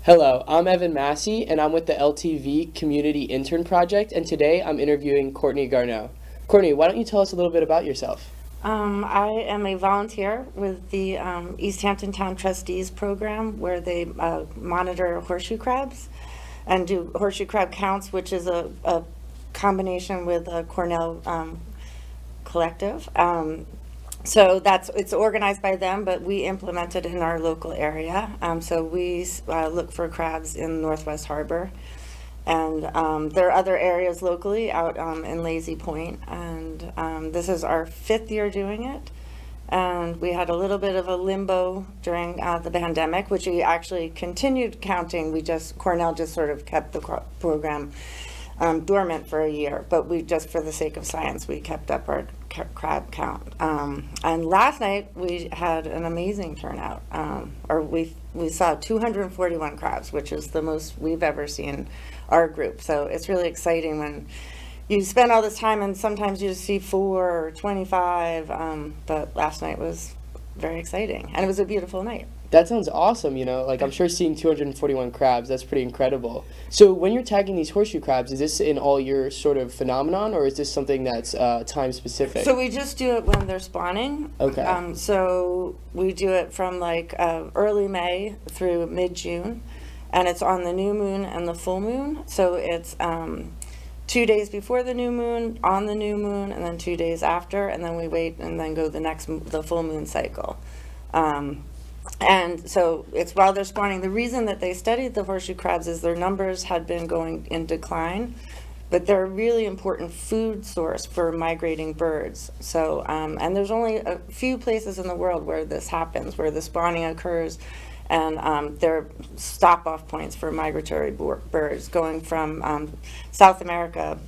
Hello, I'm Evan Masi, and I'm with the LTV Community Intern Project, and today I'm interviewing Courtney Garneau. Courtney, why don't you tell us a little bit about yourself? I am a volunteer with the East Hampton Town Trustees Program, where they monitor horseshoe crabs and do horseshoe crab counts, which is a combination with a Cornell collective. So it's organized by them, but we implement it in our local area. So we look for crabs in Northwest Harbor. And there are other areas locally out in Lazy Point, and this is our 5th year doing it. And we had a little bit of a limbo during the pandemic, which we actually continued counting. Cornell just sort of kept the program dormant for a year, but we just, for the sake of science, we kept up our crab count. And last night we had an amazing turnout, we saw 241 crabs, which is the most we've ever seen our group. So it's really exciting when you spend all this time and sometimes you just see 4 or 25, but last night was very exciting and it was a beautiful night. That sounds awesome, I'm sure seeing 241 crabs, that's pretty incredible. So when you're tagging these horseshoe crabs, is this an all-year sort of phenomenon, or is this something that's time-specific? So we just do it when they're spawning. Okay. So we do it from early May through mid-June, and it's on the new moon and the full moon. So it's 2 days before the new moon, on the new moon, and then 2 days after, and then we wait and then go the full moon cycle. And so it's while they're spawning. The reason that they studied the horseshoe crabs is their numbers had been going in decline, but they're a really important food source for migrating birds. So, and there's only a few places in the world where this happens, where the spawning occurs, and they're stop-off points for migratory birds going from South America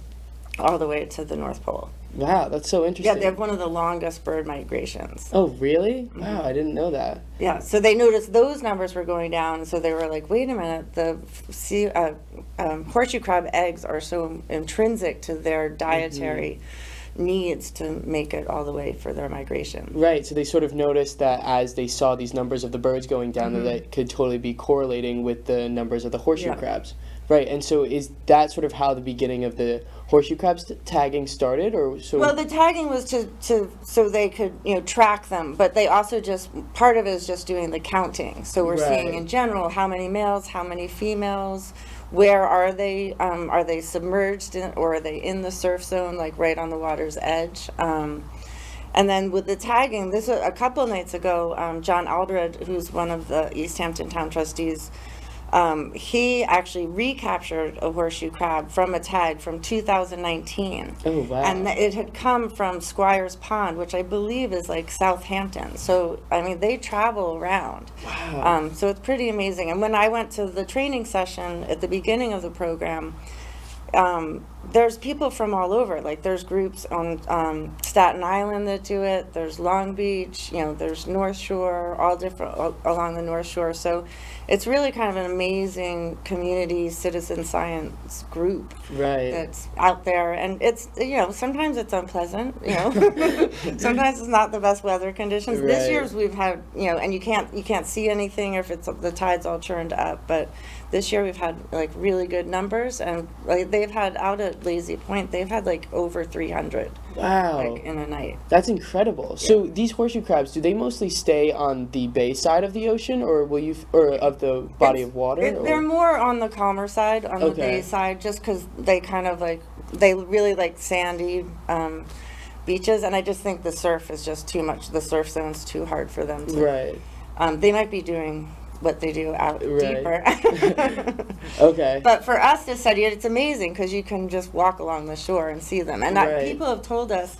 all the way to the North Pole. Wow, that's so interesting. Yeah, they have one of the longest bird migrations. Oh, really? Wow, I didn't know that. Yeah, so they noticed those numbers were going down, so they were like, wait a minute, the horseshoe crab eggs are so intrinsic to their dietary needs to make it all the way for their migration. Right, so they sort of noticed that as they saw these numbers of the birds going down, that it could totally be correlating with the numbers of the horseshoe crabs. Right, and so is that sort of how the beginning of the horseshoe crabs tagging started, or so? Well, the tagging was so they could track them, but they also part of it is just doing the counting. So we're seeing in general how many males, how many females, where are they? Are they submerged or are they in the surf zone, like right on the water's edge? And then with the tagging, a couple of nights ago, John Aldred, who's one of the East Hampton Town Trustees, he actually recaptured a horseshoe crab from a tag from 2019. Oh, wow. And it had come from Squires Pond, which I believe is like Southampton. So, I mean, they travel around. Wow. So it's pretty amazing. And when I went to the training session at the beginning of the program, there's people from all over. Like there's groups on Staten Island that do it. There's Long Beach. There's North Shore, all different along the North Shore. So it's really kind of an amazing community citizen science group that's out there. And it's sometimes it's unpleasant. Sometimes it's not the best weather conditions. Right. This year's we've had and you can't see anything if the tide's all turned up, but this year we've had really good numbers, and they've had out at Lazy Point, they've had over 300. Wow. In a night. That's incredible. Yeah. So these horseshoe crabs, do they mostly stay on the bay side of the ocean, or of the body of water? They're more on the calmer side, on the bay side, just because they kind of they really like sandy beaches, and I just think the surf is just too much. The surf zone's too hard for them to. Right. They might be doing what they do out deeper. Okay. But for us to study it, it's amazing because you can just walk along the shore and see them. And people have told us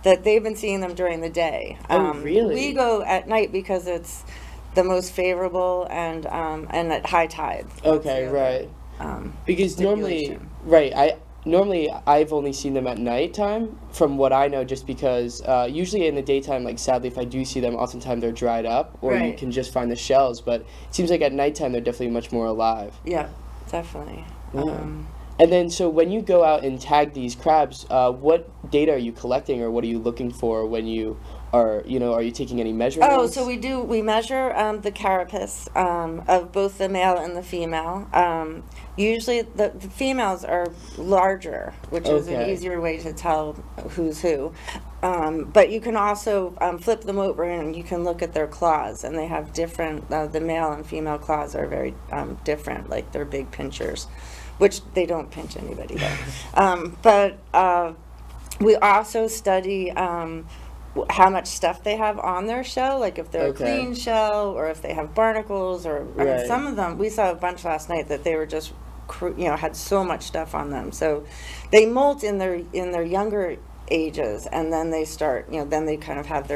that they've been seeing them during the day. Oh, really? We go at night because it's the most favorable and at high tide. Okay, right. Because normally I've only seen them at nighttime, from what I know, just because usually in the daytime, sadly, if I do see them, oftentimes they're dried up, or you can just find the shells. But it seems like at nighttime they're definitely much more alive. Yeah, definitely. Yeah. And then, so when you go out and tag these crabs, what data are you collecting, or what are you looking for when you are, are you taking any measurements? Oh, so we measure the carapace of both the male and the female. Usually the females are larger, which is an Okay. easier way to tell who's who. But you can also flip them over and you can look at their claws, and they have different, the male and female claws are very different, like they're big pinchers, which they don't pinch anybody though. But we also study how much stuff they have on their shell, like if they're Okay. a clean shell or if they have barnacles, or I mean, Right. some of them, we saw a bunch last night that they were just had so much stuff on them. So they molt in their younger ages, and then they start, then they kind of have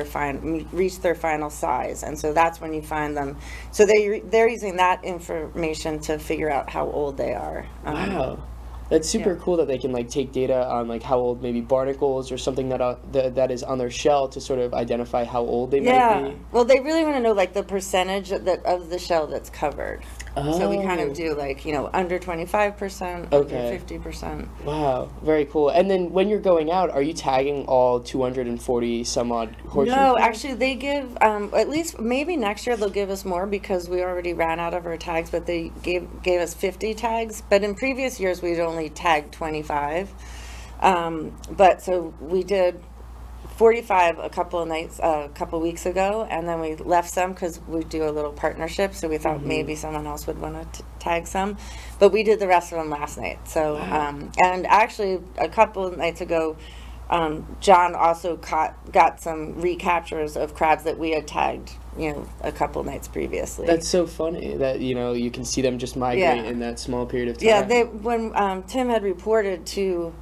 reach their final size, and so that's when you find them. So they're using that information to figure out how old they are. Wow. That's super Yeah. cool that they can like take data on like how old maybe barnacles or something that is on their shell to sort of identify how old they might Yeah. be. Well, they really want to know like the percentage of the shell that's covered. So we kind Oh. of do like, under 25%, Okay. under 50%. Wow, very cool. And then when you're going out, are you tagging all 240 some odd horseshoe No, crabs? actually they give, at least maybe next year they'll give us more, because we already ran out of our tags, but they gave us 50 tags. But in previous years we'd only tagged 25. But so we did 45 a couple weeks ago, and then we left some because we do a little partnership, so we thought maybe someone else would want to tag some, but we did the rest of them last night. So and actually a couple of nights ago, John also got some recaptures of crabs that we had tagged, a couple nights previously. That's so funny that you can see them just migrate Yeah. in that small period of time. Yeah, when Tim had reported to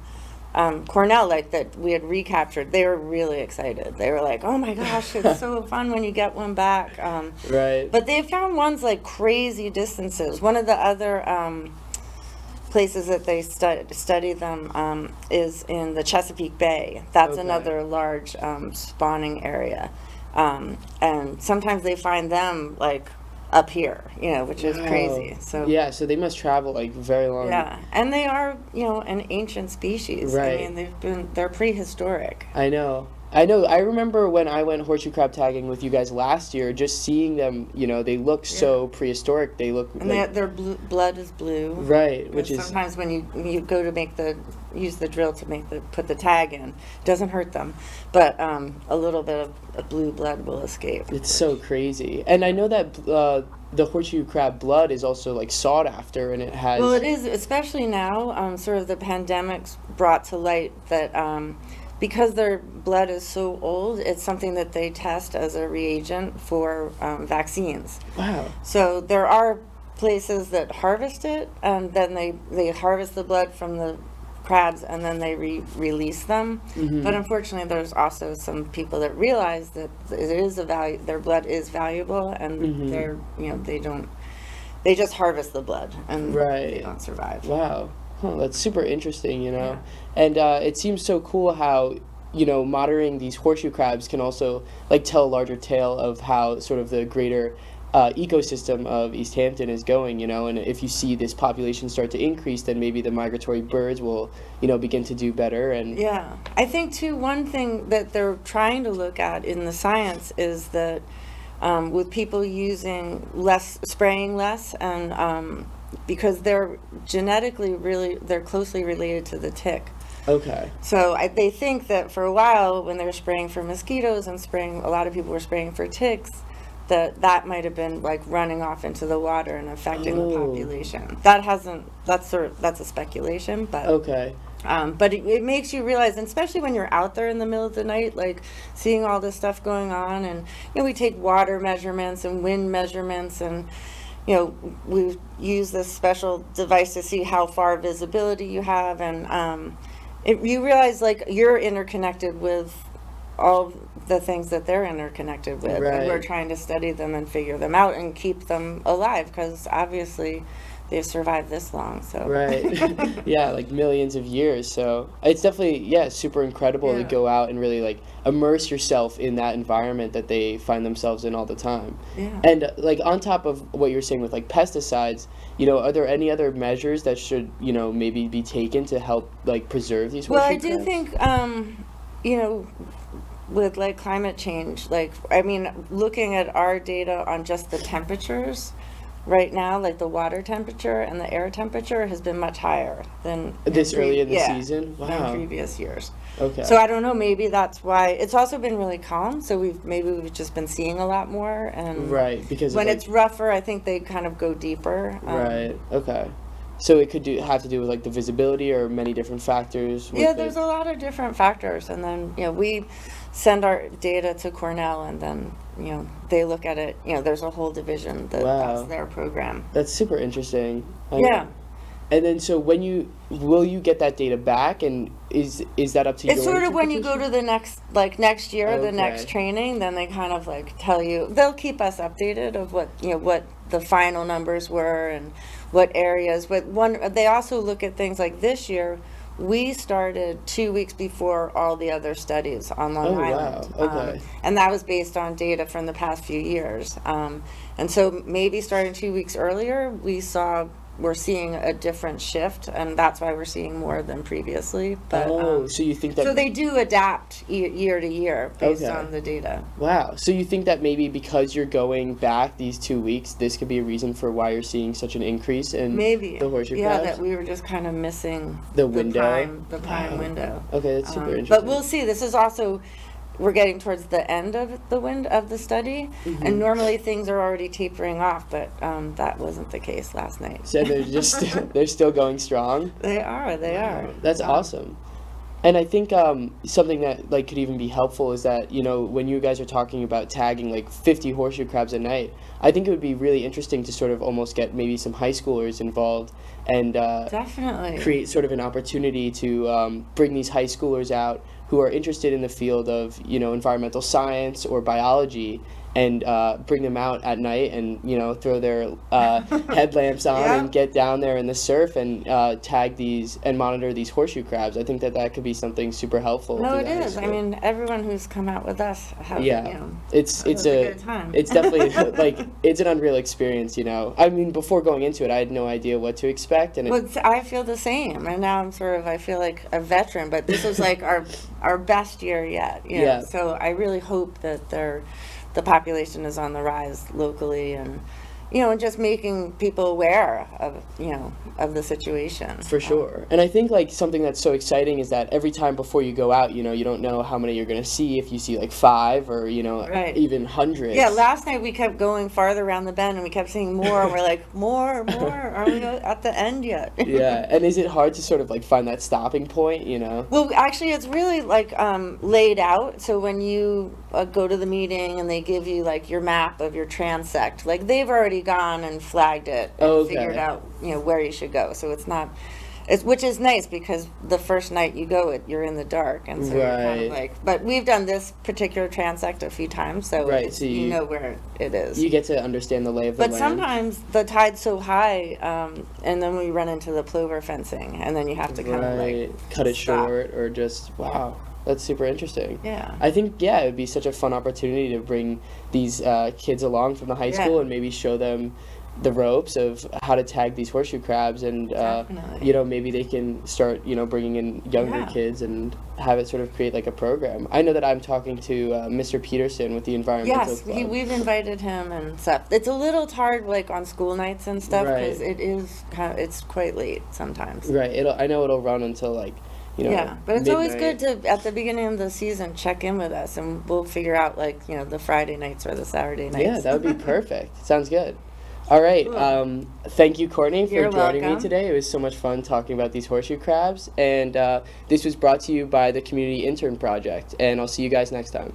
Cornell, like that we had recaptured, they were really excited. They were like, "Oh my gosh, it's so fun when you get one back." Right. But they found ones like crazy distances. One of the other places that they study them is in the Chesapeake Bay. That's Okay. another large spawning area, and sometimes they find them like up here, which is Wow. crazy. So yeah, so they must travel like very long. yeah, and they are, an ancient species. Right. I mean, they're prehistoric. I know. I remember when I went horseshoe crab tagging with you guys last year, just seeing them, they look so prehistoric. They look And like, their blood is blue. right, which And is sometimes when you go to use the drill to put the tag in, it doesn't hurt them, but a little bit of blue blood will escape. it's so crazy. And I know that the horseshoe crab blood is also like sought after, and it has. Well, it is, especially now, sort of the pandemic's brought to light that because their blood is so old, it's something that they test as a reagent for vaccines. Wow. So there are places that harvest it, and then they harvest the blood from the crabs, and then they release them. But unfortunately, there's also some people that realize that it is their blood is valuable, and they're they just harvest the blood, and Right. they don't survive. Wow. Huh, that's super interesting, Yeah. And it seems so cool how, monitoring these horseshoe crabs can also like tell a larger tale of how sort of the greater ecosystem of East Hampton is going, and if you see this population start to increase, then maybe the migratory birds will, begin to do better. And Yeah, I think too, one thing that they're trying to look at in the science is that with people spraying less, and because they're genetically they're closely related to the tick. okay. So they think that for a while, when they were spraying for mosquitoes and a lot of people were spraying for ticks, that might have been like running off into the water and affecting the Oh. population. That's a speculation, but Okay. but it makes you realize, and especially when you're out there in the middle of the night, like seeing all this stuff going on, and we take water measurements and wind measurements, and we use this special device to see how far visibility you have, and you realize like you're interconnected with all the things that they're interconnected with, Right. and we're trying to study them and figure them out and keep them alive, because obviously they've survived this long. So Right. Yeah, like millions of years. So it's definitely, yeah, super incredible to Yeah. go out and really like immerse yourself in that environment that they find themselves in all the time. Yeah. And like on top of what you're saying with like pesticides, are there any other measures that should, maybe be taken to help like preserve these Well, I horseshoe do crabs? think, with like climate change, looking at our data on just the temperatures right now, like the water temperature and the air temperature has been much higher than This early in the yeah, season? than Wow. previous years. Okay. So I don't know, maybe that's why. It's also been really calm, so we've just been seeing a lot more. And Right, because of, when like, it's rougher, I think they kind of go deeper. right. Okay. So it could have to do with like the visibility or many different factors. With Yeah, there's a lot of different factors, and then we send our data to Cornell, and then they look at it. There's a whole division that's their program. That's super interesting. Yeah. And then, so will you get that data back, and is that up to your It's sort of when you go interpretation? to the next year, the next Okay. training, then they kind of like tell you, they'll keep us updated of what the final numbers were and what areas. But they also look at things like this year. We started 2 weeks before all the other studies on Long Oh, wow. Island. Okay. And that was based on data from the past few years. And so maybe starting 2 weeks earlier, we're seeing a different shift, and that's why we're seeing more than previously. But So you think that? so they do adapt year to year based Okay. on the data. Wow. So you think that maybe because you're going back these 2 weeks, this could be a reason for why you're seeing such an increase in Maybe. the horseshoe Yeah, crabs? that we were just kind of missing The window? the prime Wow. window. Okay, that's super interesting. But we'll see. This is also, we're getting towards the end of the study, Mm-hmm. and normally things are already tapering off, but that wasn't the case last night. So they're just they're still going strong. They are. That's awesome. And I think something that like could even be helpful is that when you guys are talking about tagging like 50 horseshoe crabs a night, I think it would be really interesting to sort of almost get maybe some high schoolers involved and Definitely. create sort of an opportunity to bring these high schoolers out who are interested in the field of environmental science or biology, and bring them out at night and throw their headlamps on Yeah. and get down there in the surf and tag these and monitor these horseshoe crabs. I think that could be something super helpful. No, to it the high is. I school. mean, everyone who's come out with us have, It's was a good time. it's definitely like it's an unreal experience. I mean, before going into it, I had no idea what to expect, and Well, I feel the same, and now I feel like a veteran, but this was like our best year yet. Yeah. So I really hope that the population is on the rise locally, and and just making people aware of the situation. For sure. And I think like something that's so exciting is that every time before you go out, you don't know how many you're going to see, if you see like 5 or Right. even hundreds. Yeah, last night we kept going farther around the bend, and we kept seeing more, and we're like, more. Are we at the end yet? Yeah. And is it hard to sort of like find that stopping point, Well, actually, it's really like laid out. So when you go to the meeting and they give you like your map of your transect, like they've already gone and flagged it and Okay. figured out where you should go. So which is nice, because the first night you go, you're in the dark, and so you're kind Right. of like. But we've done this particular transect a few times, so Right, so you you- know where it is. you get to understand the lay of the But land. sometimes the tide's so high, and then we run into the plover fencing, and then you have to kind of Right. like Cut it stop. short, or just, wow, that's super interesting. Yeah. I think, yeah, it would be such a fun opportunity to bring these kids along from the high Yeah. school and maybe show them the ropes of how to tag these horseshoe crabs, and Definitely. maybe they can start bringing in younger Yeah. kids and have it sort of create like a program. I know that I'm talking to Mr. Peterson with the environmental Yes, club. we've invited him and stuff. It's a little hard, like on school nights and stuff, because Right. it is it's quite late sometimes. Right. I know it'll run until like Yeah, but it's always good midnight. to at the beginning of the season check in with us, and we'll figure out like the Friday nights or the Saturday nights. Yeah, that would be perfect. Sounds good. All right. Cool. Thank you, Courtney, for You're joining me welcome. today. It was so much fun talking about these horseshoe crabs. And this was brought to you by the Community Intern Project. And I'll see you guys next time.